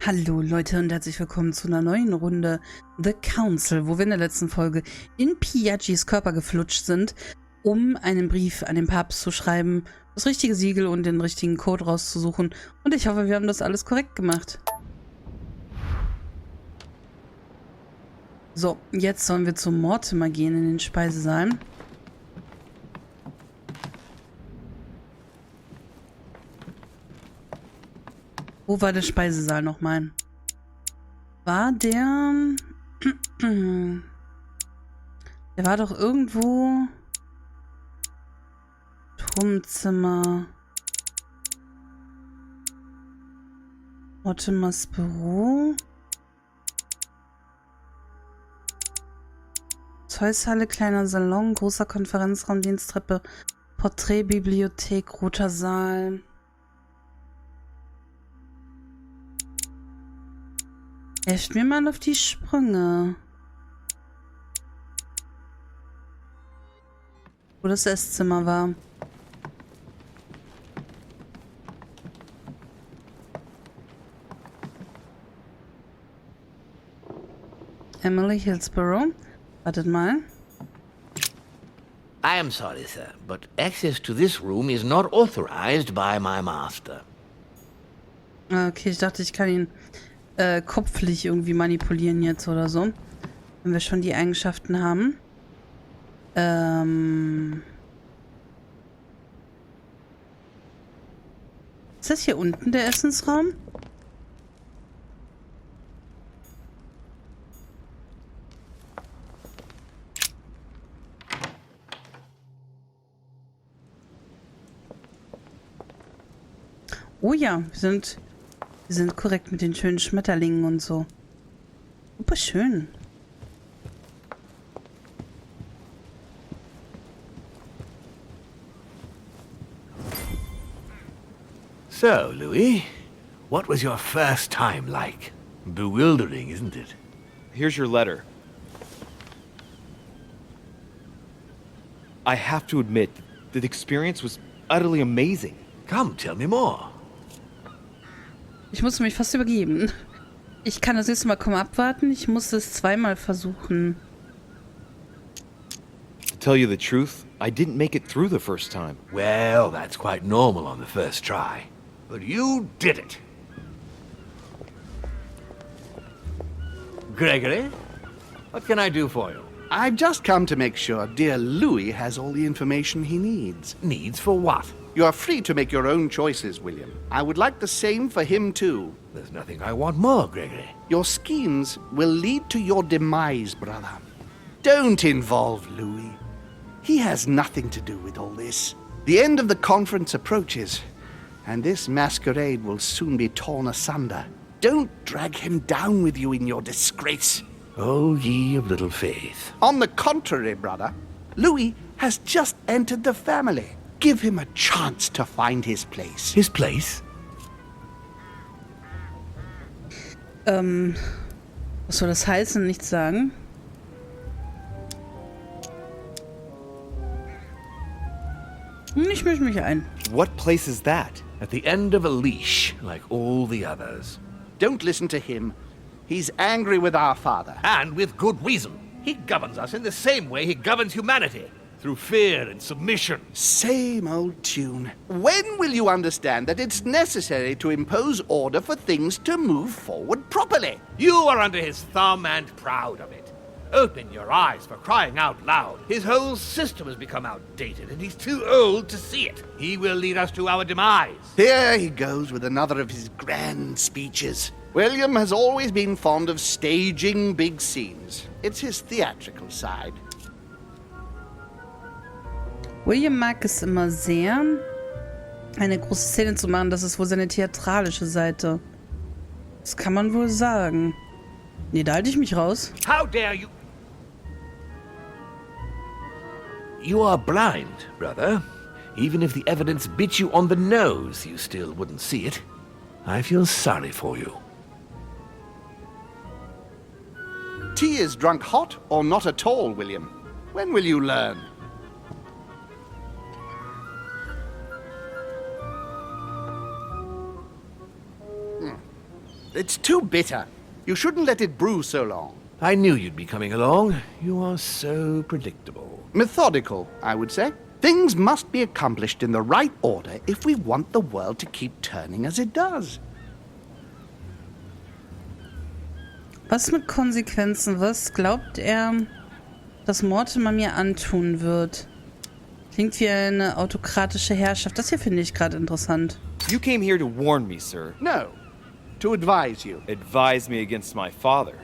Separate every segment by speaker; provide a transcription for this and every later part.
Speaker 1: Hallo Leute und herzlich willkommen zu einer neuen Runde The Council, wo wir in der letzten Folge in Piagis Körper geflutscht sind, um einen Brief an den Papst zu schreiben, das richtige Siegel und den richtigen Code rauszusuchen. Und ich hoffe, wir haben das alles korrekt gemacht. So, jetzt sollen wir zum Mortimer gehen in den Speisesaal. Wo war der Speisesaal nochmal? War der... Der war doch irgendwo... Turmzimmer... Mortimers Büro... Zeushalle, kleiner Salon, großer Konferenzraum, Diensttreppe, Porträt, Bibliothek, roter Saal... Helft mir mal auf die Sprünge. Wo das Esszimmer war. Emily Hillsborough. Wartet mal.
Speaker 2: I am sorry, sir, but access to this room is not authorized by my master.
Speaker 1: Okay, ich dachte, ich kann ihn kopflich irgendwie manipulieren jetzt oder so. Wenn wir schon die Eigenschaften haben. Ist das hier unten der Essensraum? Oh ja, wir sind korrekt mit den schönen Schmetterlingen und so. Super schön.
Speaker 2: So, Louis, what was your first time like? Bewildering, isn't it?
Speaker 3: Here's your letter. I have to admit that the experience was utterly amazing.
Speaker 2: Come, tell me more.
Speaker 1: Ich musste mich fast übergeben. Ich kann das nächste Mal kaum abwarten. Ich musste es zweimal versuchen.
Speaker 3: To tell you the truth, I didn't make it through the first time.
Speaker 2: Well, that's quite normal on the first try. But you did it. Gregory, what can I do for you?
Speaker 4: I've just come to make sure dear Louis has all the information he needs.
Speaker 2: Needs for what?
Speaker 4: You are free to make your own choices, William. I would like the same for him, too.
Speaker 2: There's nothing I want more, Gregory.
Speaker 4: Your schemes will lead to your demise, brother. Don't involve Louis. He has nothing to do with all this. The end of the conference approaches, and this masquerade will soon be torn asunder. Don't drag him down with you in your disgrace.
Speaker 2: Oh, ye of little faith.
Speaker 4: On the contrary, brother, Louis has just entered the family. Give him a chance to find his place.
Speaker 2: His place?
Speaker 1: Was soll das heißen? Nichts sagen? Ich mische mich ein.
Speaker 3: What place is that?
Speaker 2: At the end of a leash, like all the others.
Speaker 4: Don't listen to him. He's angry with our father.
Speaker 2: And with good reason. He governs us in the same way he governs humanity. Through fear and submission.
Speaker 4: Same old tune. When will you understand that it's necessary to impose order for things to move forward properly?
Speaker 2: You are under his thumb and proud of it. Open your eyes, for crying out loud. His whole system has become outdated, and he's too old to see it. He will lead us to our demise.
Speaker 4: Here he goes with another of his grand speeches. William has always been fond of staging big scenes. It's his theatrical side.
Speaker 1: William mag es immer sehr, eine große Szene zu machen. Das ist wohl seine theatralische Seite. Das kann man wohl sagen. Nee, da halte ich mich raus.
Speaker 2: How dare you? You are blind, brother. Even if the evidence bit you on the nose, you still wouldn't see it. I feel sorry for you.
Speaker 4: Tea is drunk hot or not at all, William. When will you learn? It's too bitter. You shouldn't let it brew so long.
Speaker 2: I knew you'd be coming along. You are so predictable.
Speaker 4: Methodical, I would say. Things must be accomplished in the right order if we want the world to keep turning as it does.
Speaker 1: Was mit Konsequenzen? Was glaubt er, dass Mortimer mir antun wird? Klingt wie eine autokratische Herrschaft. Das hier finde ich gerade interessant.
Speaker 3: You came here to warn me, sir.
Speaker 4: No, to advise you.
Speaker 3: Advise me against my father.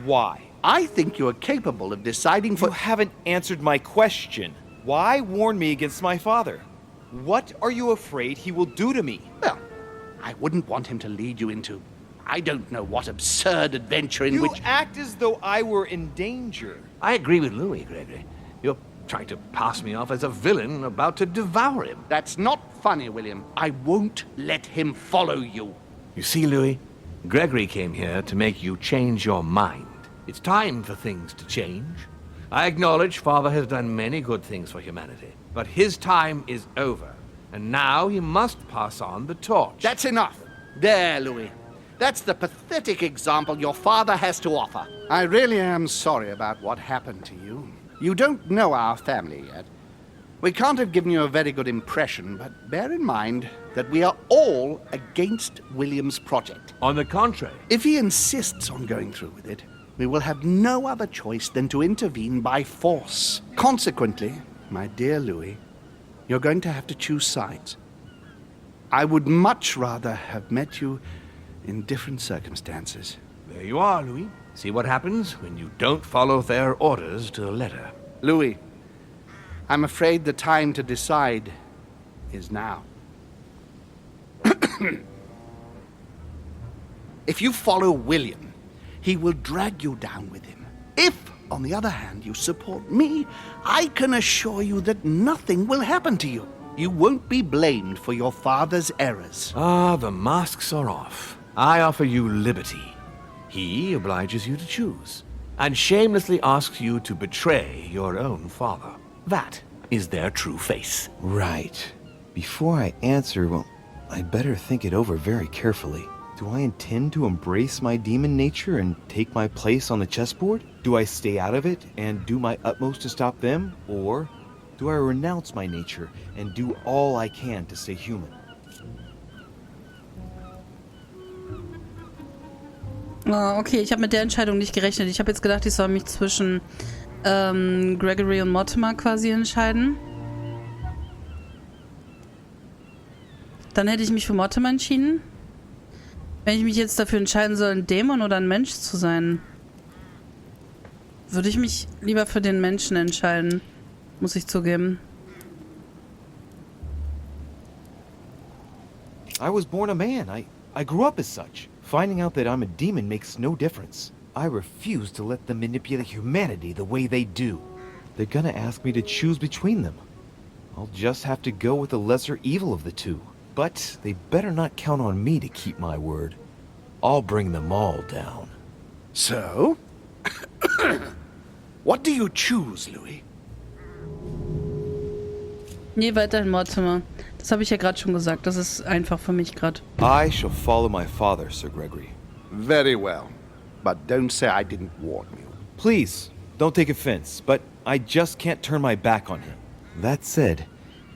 Speaker 3: Why?
Speaker 4: I think you are capable of deciding for...
Speaker 3: You haven't answered my question. Why warn me against my father? What are you afraid he will do to me?
Speaker 4: Well, I wouldn't want him to lead you into... I don't know what absurd adventure in
Speaker 3: You
Speaker 4: which...
Speaker 3: act as though I were in danger.
Speaker 2: I agree with Louis, Gregory. You're trying to pass me off as a villain about to devour him.
Speaker 4: That's not funny, William. I won't let him follow you.
Speaker 2: You see, Louis, Gregory came here to make you change your mind. It's time for things to change. I acknowledge Father has done many good things for humanity, but his time is over, and now he must pass on the torch.
Speaker 4: That's enough. There, Louis. That's the pathetic example your father has to offer. I really am sorry about what happened to you. You don't know our family yet. We can't have given you a very good impression, but bear in mind that we are all against William's project.
Speaker 2: On the contrary,
Speaker 4: If he insists on going through with it, we will have no other choice than to intervene by force. Consequently, my dear Louis, you're going to have to choose sides. I would much rather have met you in different circumstances.
Speaker 2: there you are, Louis. See what happens when you don't follow their orders to the letter.
Speaker 4: Louis, I'm afraid the time to decide is now. If you follow William, he will drag you down with him. If, on the other hand, you support me, I can assure you that nothing will happen to you. You won't be blamed for your father's errors.
Speaker 2: Ah, the masks are off. I offer you liberty. He obliges you to choose, and shamelessly asks you to betray your own father. That is their true face.
Speaker 5: Right. Before I answer, well, I'd better think it over very carefully. Do I intend to embrace my demon nature and take my place on the chessboard? Do I stay out of it and do my utmost to stop them? Or do I renounce my nature and do all I can to stay human?
Speaker 1: Oh, okay, ich habe mit der Entscheidung nicht gerechnet. Ich habe jetzt gedacht, ich soll mich zwischen Gregory und Mortimer quasi entscheiden. Dann hätte ich mich für Mortimer entschieden. Wenn ich mich jetzt dafür entscheiden soll, ein Dämon oder ein Mensch zu sein, würde ich mich lieber für den Menschen entscheiden, muss ich zugeben.
Speaker 5: I was born a man. I grew up as such. Finding out that I'm a demon makes no difference. I refuse to let them manipulate humanity the way they do. They're gonna ask me to choose between them. I'll just have to go with the lesser evil of the two. But they better not count on me to keep my word. I'll bring them all down.
Speaker 4: So? What do you choose, Louis?
Speaker 1: Nee, weiterhin Mortimer. Das habe ich ja gerade schon gesagt. Das ist einfach für mich gerade.
Speaker 5: I shall follow my father, Sir Gregory.
Speaker 4: Very well. But don't say I didn't warn you.
Speaker 5: Please, don't take offense, but I just can't turn my back on him. That said,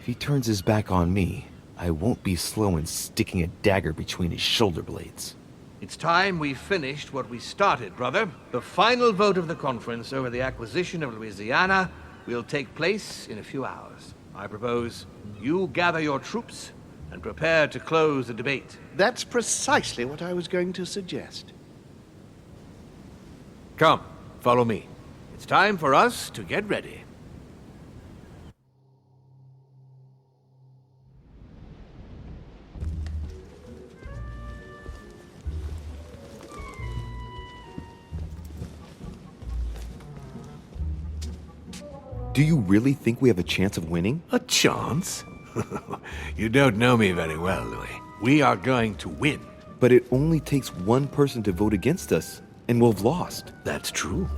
Speaker 5: if he turns his back on me, I won't be slow in sticking a dagger between his shoulder blades.
Speaker 2: It's time we finished what we started, brother. The final vote of the conference over the acquisition of Louisiana will take place in a few hours. I propose you gather your troops and prepare to close the debate.
Speaker 4: That's precisely what I was going to suggest.
Speaker 2: Come, follow me. It's time for us to get ready.
Speaker 5: Do you really think we have a chance of winning?
Speaker 2: A chance? You don't know me very well, Louis. We are going to win.
Speaker 5: But it only takes one person to vote against us, and we'll have lost.
Speaker 2: That's true.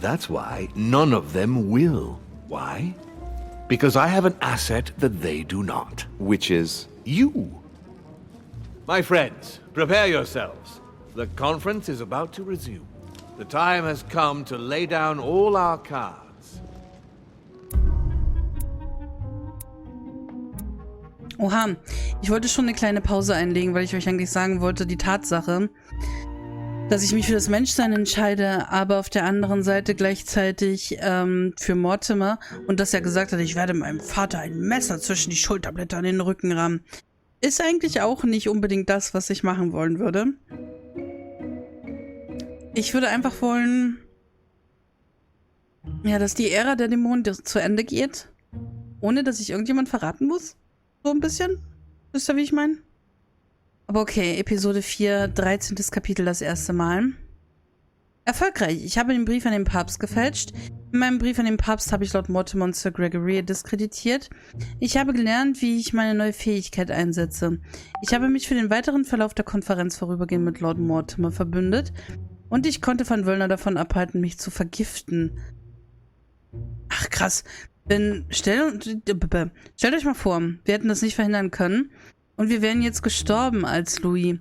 Speaker 2: That's why none of them will. Why? Because I have an asset that they do not.
Speaker 5: Which is...
Speaker 2: You. My friends, prepare yourselves. The conference is about to resume. The time has come to lay down all our cards.
Speaker 1: Oha, ich wollte schon eine kleine Pause einlegen, weil ich euch eigentlich sagen wollte, die Tatsache, dass ich mich für das Menschsein entscheide, aber auf der anderen Seite gleichzeitig für Mortimer und dass er gesagt hat, ich werde meinem Vater ein Messer zwischen die Schulterblätter in den Rücken rammen, ist eigentlich auch nicht unbedingt das, was ich machen wollen würde. Ich würde einfach wollen, ja, dass die Ära der Dämonen zu Ende geht, ohne dass ich irgendjemand verraten muss. So ein bisschen. Wisst ihr, wie ich meine? Aber okay, Episode 4, 13. Kapitel das erste Mal. Erfolgreich. Ich habe den Brief an den Papst gefälscht. In meinem Brief an den Papst habe ich laut Mortimer und Sir Gregory diskreditiert. Ich habe gelernt, wie ich meine neue Fähigkeit einsetze. Ich habe mich für den weiteren Verlauf der Konferenz vorübergehend mit Lord Mortimer verbündet. Und ich konnte Van Wöllner davon abhalten, mich zu vergiften. Ach, krass. Stellt euch mal vor, wir hätten das nicht verhindern können. Und wir wären jetzt gestorben als Louis.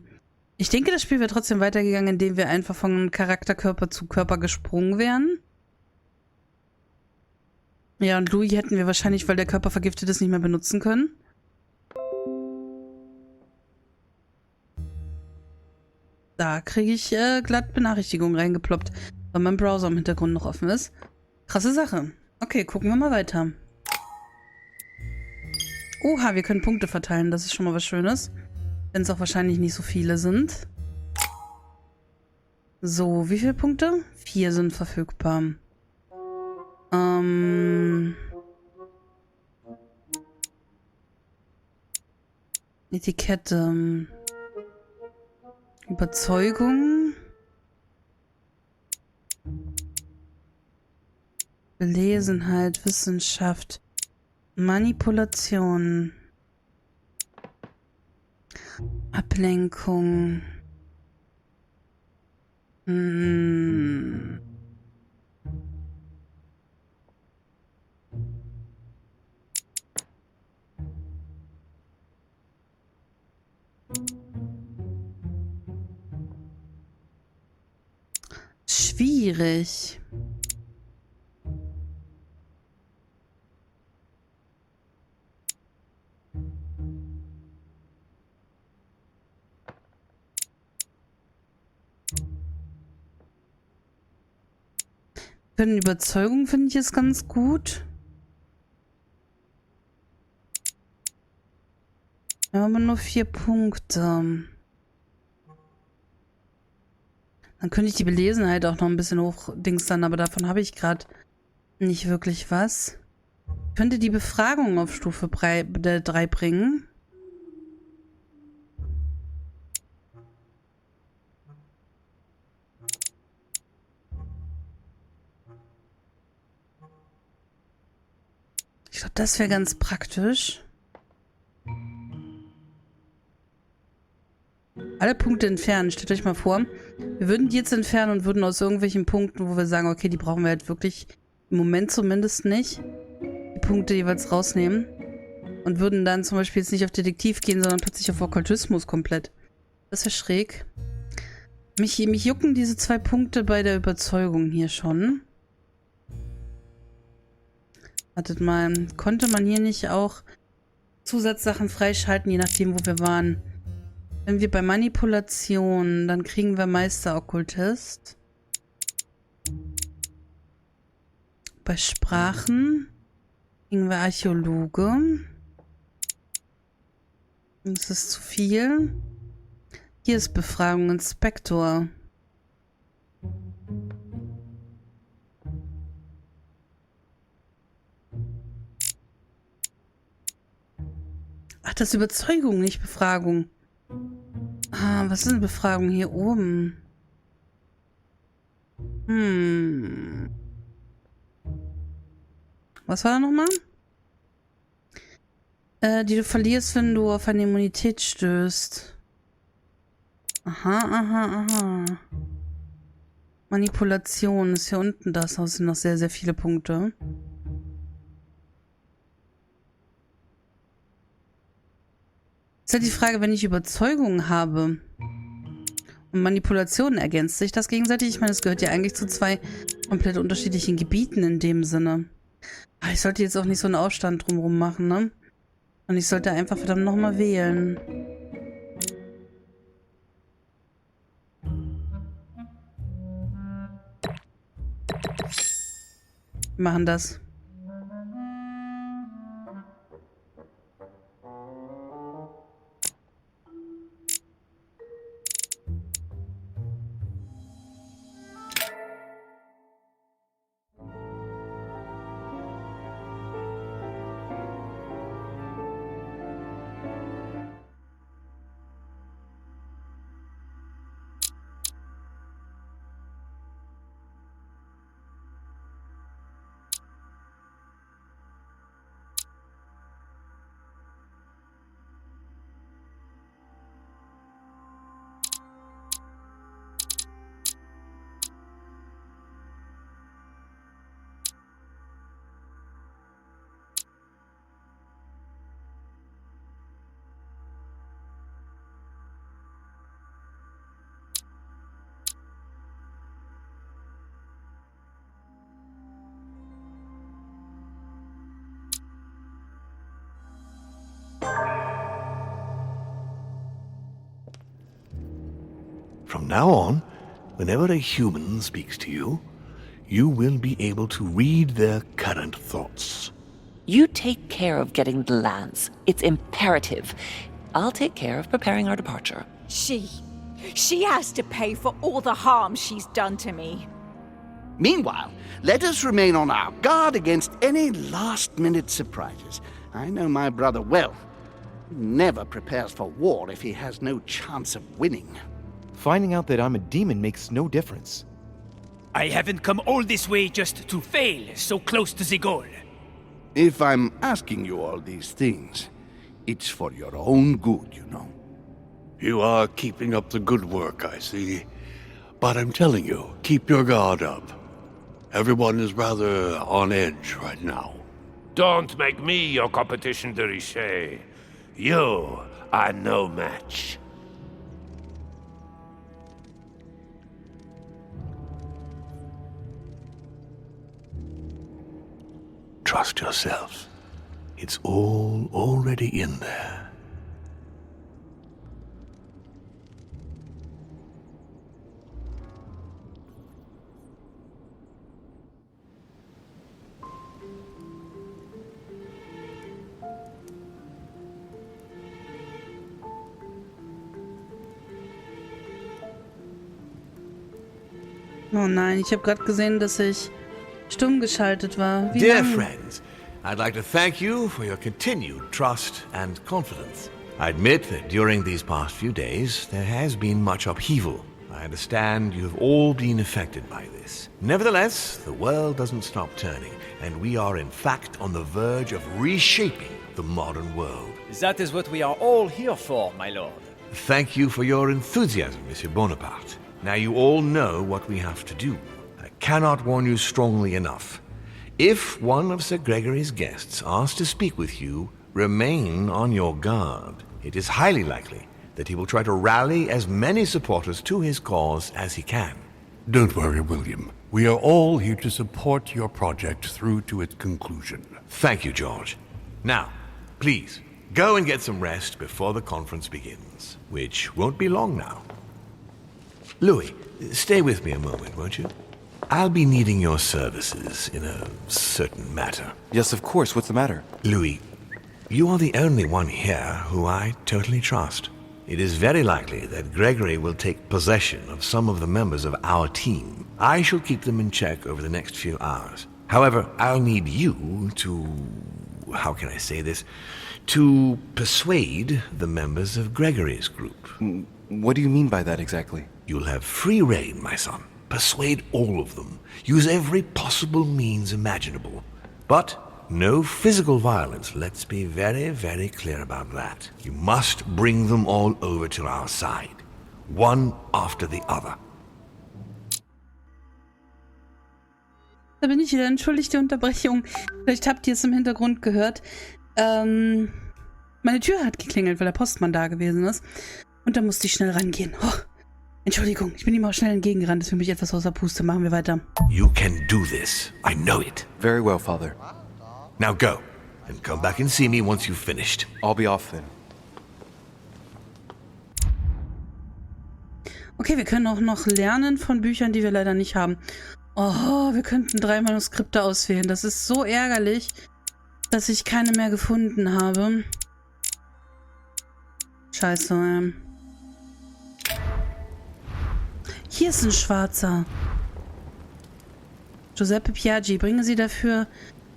Speaker 1: Ich denke, das Spiel wäre trotzdem weitergegangen, indem wir einfach von Charakterkörper zu Körper gesprungen wären. Ja, und Louis hätten wir wahrscheinlich, weil der Körper vergiftet ist, nicht mehr benutzen können. Da kriege ich glatt Benachrichtigungen reingeploppt, weil mein Browser im Hintergrund noch offen ist. Krasse Sache. Okay, gucken wir mal weiter. Oha, wir können Punkte verteilen. Das ist schon mal was Schönes. Wenn es auch wahrscheinlich nicht so viele sind. So, wie viele Punkte? 4 sind verfügbar. Etikette. Überzeugung. Belesenheit, Wissenschaft. Manipulation. Ablenkung. Schwierig. Für eine Überzeugung finde ich es ganz gut. Wir haben aber nur 4 Punkte. Dann könnte ich die Belesenheit auch noch ein bisschen hochdingstern, aber davon habe ich gerade nicht wirklich was. Ich könnte die Befragung auf Stufe 3 bringen. Ich glaube, das wäre ganz praktisch. Alle Punkte entfernen. Stellt euch mal vor, wir würden die jetzt entfernen und würden aus irgendwelchen Punkten, wo wir sagen, okay, die brauchen wir halt wirklich im Moment zumindest nicht, die Punkte jeweils rausnehmen und würden dann zum Beispiel jetzt nicht auf Detektiv gehen, sondern plötzlich auf Okkultismus komplett. Das wäre schräg. Mich jucken diese 2 Punkte bei der Überzeugung hier schon. Wartet mal, konnte man hier nicht auch Zusatzsachen freischalten, je nachdem, wo wir waren? Wenn wir bei Manipulation, dann kriegen wir Meister-Okkultist. Bei Sprachen kriegen wir Archäologe. Das ist zu viel. Hier ist Befragung, Inspektor. Ach, das ist Überzeugung, nicht Befragung. Ah, was ist eine Befragung hier oben? Was war da nochmal? Die du verlierst, wenn du auf eine Immunität stößt. Aha, aha, aha. Manipulation ist hier unten das. Das sind noch sehr, sehr viele Punkte. Ist halt die Frage, wenn ich Überzeugung habe Und Manipulation ergänzt sich das gegenseitig. Ich meine, es gehört ja eigentlich zu zwei komplett unterschiedlichen Gebieten in dem Sinne. Aber ich sollte jetzt auch nicht so einen Aufstand drumherum machen, ne? Und ich sollte einfach verdammt nochmal wählen. Wir machen das.
Speaker 2: From now on, whenever a human speaks to you, you will be able to read their current thoughts.
Speaker 6: You take care of getting the lands. It's imperative. I'll take care of preparing our departure.
Speaker 7: She has to pay for all the harm she's done to me.
Speaker 4: Meanwhile, let us remain on our guard against any last-minute surprises. I know my brother well. He never prepares for war if he has no chance of winning.
Speaker 5: Finding out that I'm a demon makes no difference.
Speaker 8: I haven't come all this way just to fail so close to the goal.
Speaker 4: If I'm asking you all these things, it's for your own good, you know.
Speaker 9: You are keeping up the good work, I see. But I'm telling you, keep your guard up. Everyone is rather on edge right now.
Speaker 10: Don't make me your competition, de Richet. You are no match.
Speaker 9: Trust yourselves. It's all already in there.
Speaker 1: Oh nein, ich habe gerade gesehen, dass ich stumm geschaltet war. Wie
Speaker 2: Dear
Speaker 1: lange?
Speaker 2: friends, I'd like to thank you for your continued trust and confidence. I admit that during these past few days, there has been much upheaval. I understand you have all been affected by this. Nevertheless, the world doesn't stop turning, and we are in fact on the verge of reshaping the modern world.
Speaker 8: That is what we are all here for, my lord.
Speaker 2: Thank you for your enthusiasm, Monsieur Bonaparte. Now you all know what we have to do. I cannot warn you strongly enough. If one of Sir Gregory's guests asks to speak with you, remain on your guard. It is highly likely that he will try to rally as many supporters to his cause as he can.
Speaker 9: Don't worry, William. We are all here to support your project through to its conclusion.
Speaker 2: Thank you, George. Now, please, go and get some rest before the conference begins, which won't be long now. Louis, stay with me a moment, won't you? I'll be needing your services in a certain matter.
Speaker 5: Yes, of course. What's the matter?
Speaker 2: Louis, you are the only one here who I totally trust. It is very likely that Gregory will take possession of some of the members of our team. I shall keep them in check over the next few hours. However, I'll need you to... how can I say this? To persuade the members of Gregory's group.
Speaker 5: What do you mean by that exactly?
Speaker 2: You'll have free rein, my son. Persuade all of them. Use every possible means imaginable. But no physical violence. Let's be very, very clear about that. You must bring them all over to our side. One after the other.
Speaker 1: Da bin ich wieder, entschuldigt die Unterbrechung. Vielleicht habt ihr es im Hintergrund gehört. Meine Tür hat geklingelt, weil der Postmann da gewesen ist. Und da musste ich schnell rangehen. Oh, Entschuldigung, ich bin ihm auch schnell entgegengerannt, deswegen bin ich etwas außer Puste. Machen wir weiter.
Speaker 2: You can do this. I know it.
Speaker 5: Very well, Father.
Speaker 2: Now go, and come back and see me once you've finished.
Speaker 5: I'll be off then.
Speaker 1: Okay, wir können auch noch lernen von Büchern, die wir leider nicht haben. Oh, wir könnten 3 Manuskripte auswählen. Das ist so ärgerlich, dass ich keine mehr gefunden habe. Scheiße, Hier ist ein Schwarzer. Giuseppe Piaggi, bringe Sie dafür,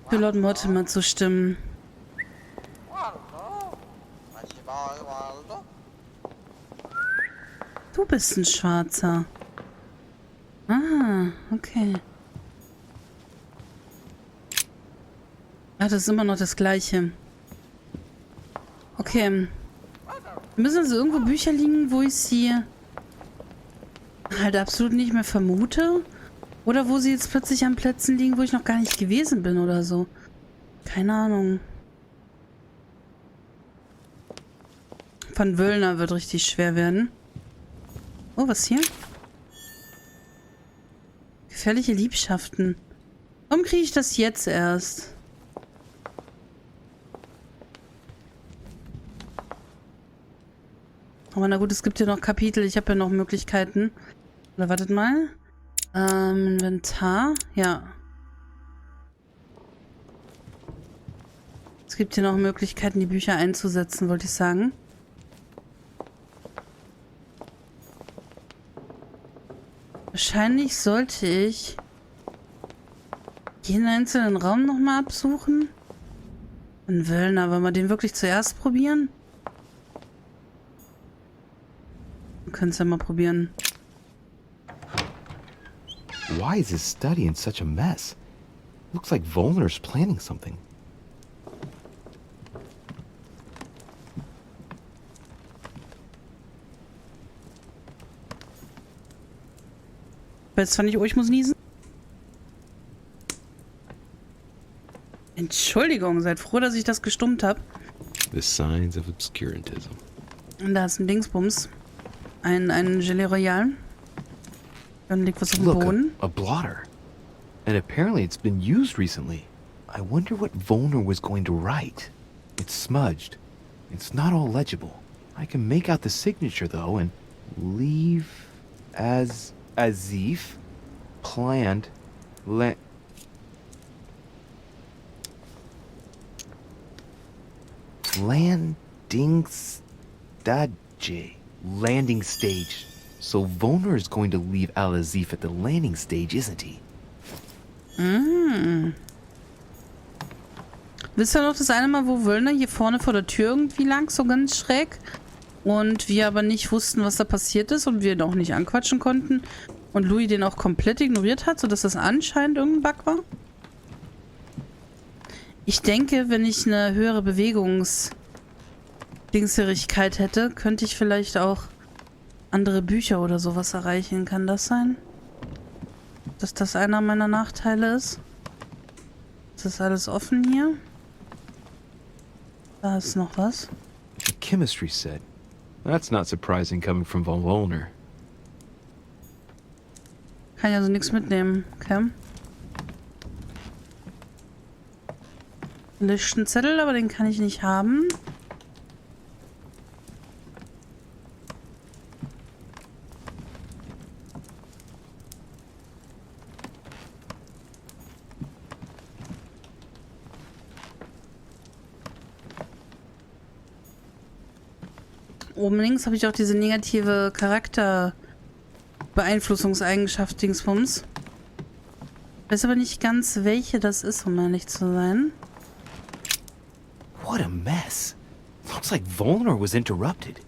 Speaker 1: für Lord Mortimer zu stimmen. Du bist ein Schwarzer. Ah, okay. Ach, das ist immer noch das Gleiche. Okay. Müssen also irgendwo Bücher liegen, wo ich sie halt absolut nicht mehr vermute? Oder wo sie jetzt plötzlich an Plätzen liegen, wo ich noch gar nicht gewesen bin oder so? Keine Ahnung. Von Wöllner wird richtig schwer werden. Oh, was hier? Gefährliche Liebschaften. Warum kriege ich das jetzt erst? Aber na gut, es gibt ja noch Kapitel. Ich habe ja noch Möglichkeiten. Oder wartet mal. Inventar. Ja. Es gibt hier noch Möglichkeiten, die Bücher einzusetzen, wollte ich sagen. Wahrscheinlich sollte ich jeden einzelnen Raum nochmal absuchen. Und Wöllner, wollen wir den wirklich zuerst probieren? Wir können es ja mal probieren.
Speaker 5: Why is his study in such a mess? Looks like Volner's planning something.
Speaker 1: Jetzt fand ich, oh, ich muss niesen. Entschuldigung, seid froh, dass ich das gestummt habe.
Speaker 11: The signs of obscurantism.
Speaker 1: Und da ist ein Dingsbums. Ein Gelee Royal. Dann liegt was auf dem
Speaker 5: Look,
Speaker 1: Boden.
Speaker 5: a blotter. And apparently it's been used recently. I wonder what Volner was going to write. It's smudged. It's not all legible. I can make out the signature though and leave as if planned landing stage. So Volner is going to leave Al-Azif at the landing stage, isn't he?
Speaker 1: Wisst ihr noch das eine Mal, wo Wöllner hier vorne vor der Tür irgendwie lag, so ganz schräg? Und wir aber nicht wussten, was da passiert ist und wir ihn auch nicht anquatschen konnten. Und Louis den auch komplett ignoriert hat, sodass das anscheinend irgendein Bug war? Ich denke, wenn ich eine höhere Bewegungsdingserigkeit hätte, könnte ich vielleicht auch andere Bücher oder sowas erreichen. Kann das sein? Dass das einer meiner Nachteile ist? Ist das alles offen hier? Da ist noch was.
Speaker 5: A chemistry set. That's not surprising coming from Von Volner.
Speaker 1: Kann ich also nichts mitnehmen, okay? Listenzettel, aber den kann ich nicht haben. Oben links habe ich auch diese negative Charakterbeeinflussungseigenschaft Dingsbums. Ich weiß aber nicht ganz, welche das ist, um ehrlich zu sein.
Speaker 5: What a mess. Looks like Volner was interrupted.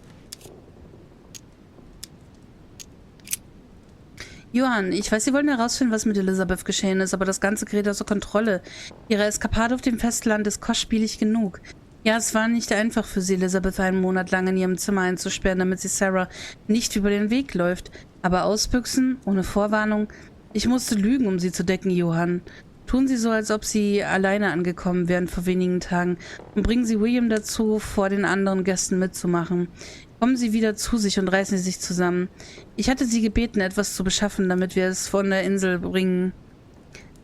Speaker 1: Johann, ich weiß, Sie wollen herausfinden, was mit Elisabeth geschehen ist, aber das Ganze gerät außer Kontrolle. Ihre Eskapade auf dem Festland ist kostspielig genug. Ja, es war nicht einfach für sie, Elisabeth einen Monat lang in ihrem Zimmer einzusperren, damit sie Sarah nicht über den Weg läuft. Aber ausbüchsen, ohne Vorwarnung? Ich musste lügen, um sie zu decken, Johann. Tun Sie so, als ob Sie alleine angekommen wären vor wenigen Tagen und bringen Sie William dazu, vor den anderen Gästen mitzumachen. Kommen Sie wieder zu sich und reißen Sie sich zusammen. Ich hatte Sie gebeten, etwas zu beschaffen, damit wir es von der Insel bringen.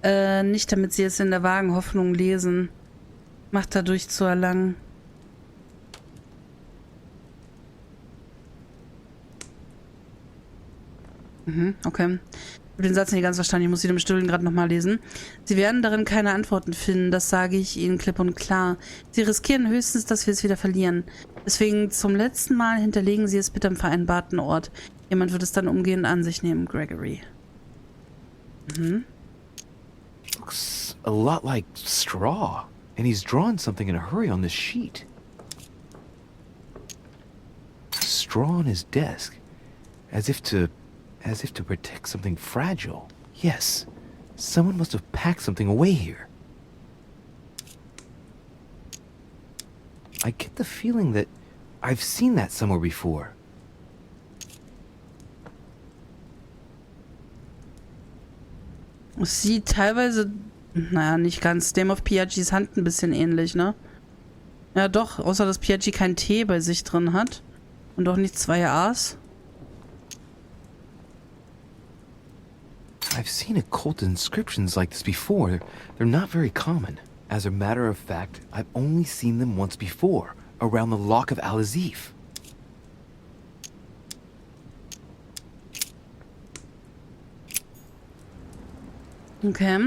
Speaker 1: Nicht, damit Sie es in der vagen Hoffnung lesen. Macht dadurch zu erlangen. Okay. Ich habe den Satz nicht ganz verstanden. Ich muss ihn im Stillen gerade nochmal lesen. Sie werden darin keine Antworten finden. Das sage ich Ihnen klipp und klar. Sie riskieren höchstens, dass wir es wieder verlieren. Deswegen zum letzten Mal hinterlegen Sie es bitte am vereinbarten Ort. Jemand wird es dann umgehend an sich nehmen, Gregory.
Speaker 5: Looks a lot like straw. And he's drawn something in a hurry on this sheet. Straw on his desk. As if to protect something fragile. Yes, someone must have packed something away here. I get the feeling that I've seen that somewhere before.
Speaker 1: Es sieht teilweise, naja, nicht ganz, dem auf Piagis Hand ein bisschen ähnlich, ne? Ja doch, außer dass Piaggi kein T bei sich drin hat. Und auch nicht 2 A's.
Speaker 5: I've seen occult inscriptions like this before. They're not very common. As a matter of fact, I've only seen them once before, around the Lock of Al-Azif.
Speaker 1: Okay.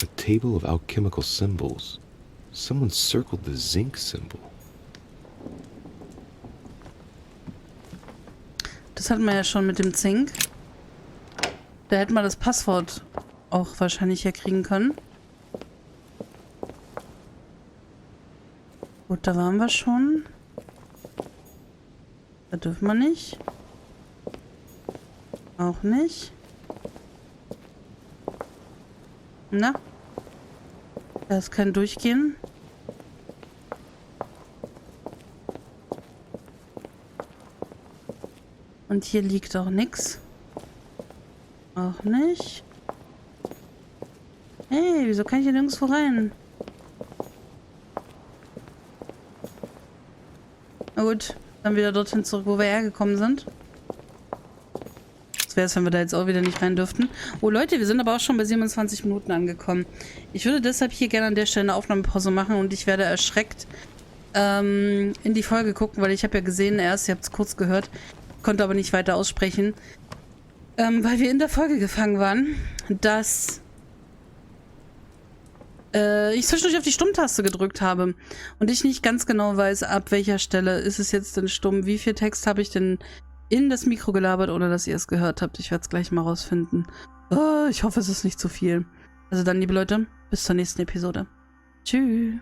Speaker 11: A table of alchemical symbols. Someone circled the zinc symbol.
Speaker 1: Das hatten wir ja schon mit dem Zink. Da hätten wir das Passwort auch wahrscheinlich herkriegen können. Gut, da waren wir schon. Da dürfen wir nicht. Auch nicht. Na? Da ist kein Durchgehen. Und hier liegt auch nichts. Auch nicht. Hey, wieso kann ich hier nirgendwo rein? Na gut, dann wieder dorthin zurück, wo wir hergekommen sind. Das wäre es, wenn wir da jetzt auch wieder nicht rein dürften. Oh Leute, wir sind aber auch schon bei 27 Minuten angekommen. Ich würde deshalb hier gerne an der Stelle eine Aufnahmepause machen und ich werde erschreckt in die Folge gucken, weil ich habe ja gesehen erst, ihr habt es kurz gehört, konnte aber nicht weiter aussprechen, weil wir in der Folge gefangen waren, dass ich zwischendurch auf die Stummtaste gedrückt habe und ich nicht ganz genau weiß, ab welcher Stelle ist es jetzt denn stumm, wie viel Text habe ich denn in das Mikro gelabert, ohne dass ihr es gehört habt. Ich werde es gleich mal rausfinden. Oh, ich hoffe, es ist nicht zu viel. Also dann, liebe Leute, bis zur nächsten Episode. Tschüss.